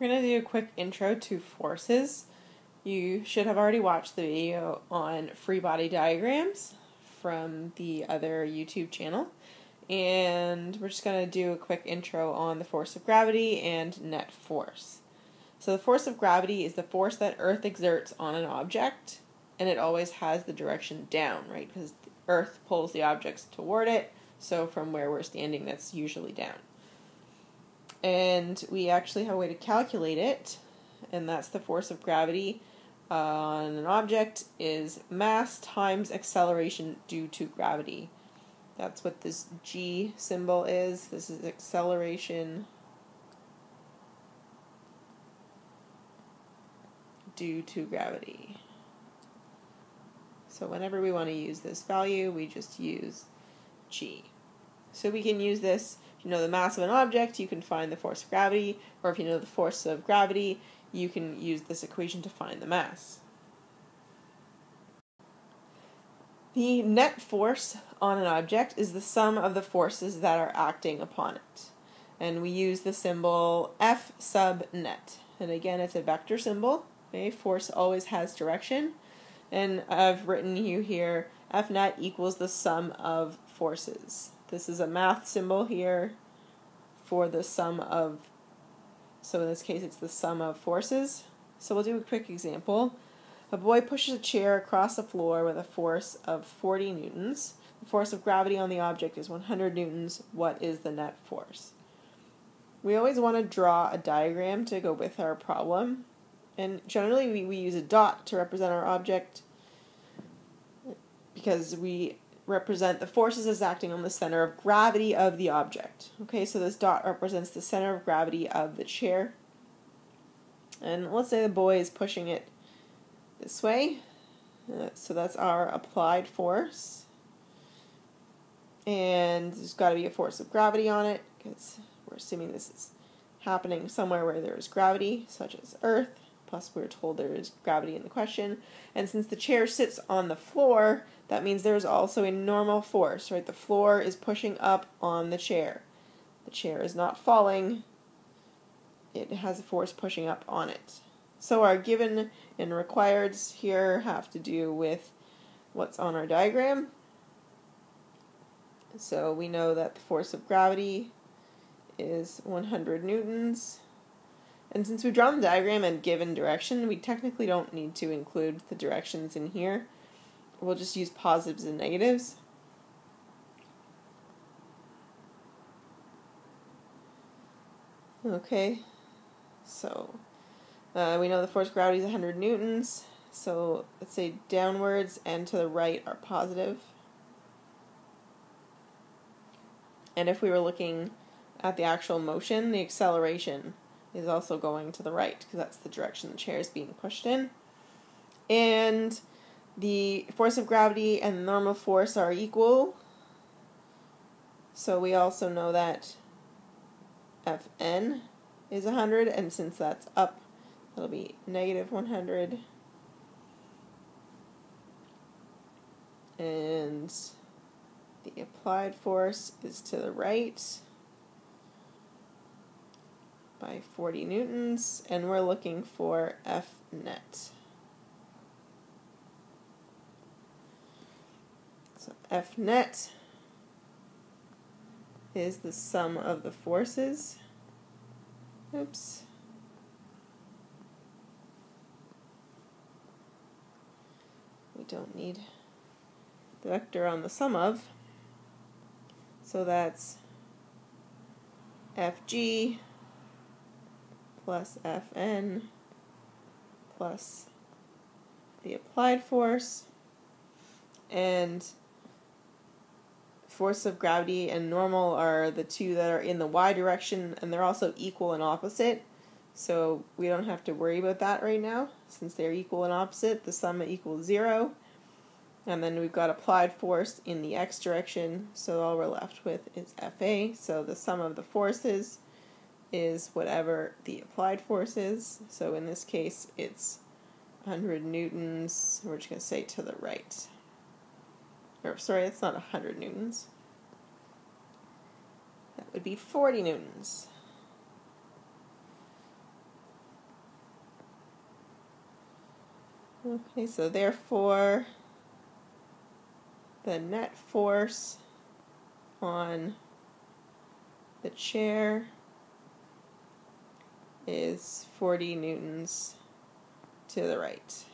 We're going to do a quick intro to forces. You should have already watched the video on free body diagrams from the other YouTube channel. And we're just going to do a quick intro on the force of gravity and net force. So the force of gravity is the force that Earth exerts on an object, and it always has the direction down, right? Because the Earth pulls the objects toward it, so from where we're standing, that's usually down. And we actually have a way to calculate it, and that's the force of gravity on an object is mass times acceleration due to gravity. That's what this G symbol is. This is acceleration due to gravity. So whenever we want to use this value, we just use G. So we can use this. If you know the mass of an object, you can find the force of gravity, or if you know the force of gravity, you can use this equation to find the mass. The net force on an object is the sum of the forces that are acting upon it. And we use the symbol F sub net. And again, it's a vector symbol. Okay? Force always has direction. And I've written you here, F net equals the sum of forces. This is a math symbol here for the sum of, so in this case it's the sum of forces. So we'll do a quick example. A boy pushes a chair across the floor with a force of 40 newtons. The force of gravity on the object is 100 newtons. What is the net force? We always want to draw a diagram to go with our problem. And generally we use a dot to represent our object because we represent the forces as acting on the center of gravity of the object. Okay, so this dot represents the center of gravity of the chair. And let's say the boy is pushing it this way. So that's our applied force. And there's got to be a force of gravity on it because we're assuming this is happening somewhere where there is gravity, such as Earth. Plus we're told there is gravity in the question. And since the chair sits on the floor, that means there's also a normal force, right? The floor is pushing up on the chair. The chair is not falling. It has a force pushing up on it. So our given and requireds here have to do with what's on our diagram. So we know that the force of gravity is 100 newtons. And since we've drawn the diagram and given direction, we technically don't need to include the directions in here. We'll just use positives and negatives. Okay, so we know the force of gravity is 100 newtons. So let's say downwards and to the right are positive. And if we were looking at the actual motion, the acceleration is also going to the right because that's the direction the chair is being pushed in. And the force of gravity and the normal force are equal. So we also know that Fn is 100, and since that's up, it'll be negative 100. And the applied force is to the right by 40 newtons, and we're looking for F net. So F net is the sum of the forces. Oops. We don't need the vector on the sum of. So that's Fg plus Fn plus the applied force, and force of gravity and normal are the two that are in the y direction, and they're also equal and opposite, so we don't have to worry about that right now. Since they're equal and opposite, the sum equals 0. And then we've got applied force in the x direction, so all we're left with is Fa. So the sum of the forces is whatever the applied force is. So in this case, it's 100 newtons. We're just going to say to the right. Or sorry, it's not 100 newtons. That would be 40 newtons. Okay, so therefore the net force on the chair is 40 newtons to the right.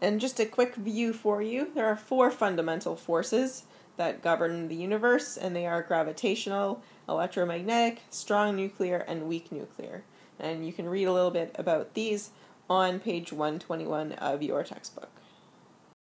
And just a quick view for you, there are 4 fundamental forces that govern the universe, and they are gravitational, electromagnetic, strong nuclear, and weak nuclear. And you can read a little bit about these on page 121 of your textbook.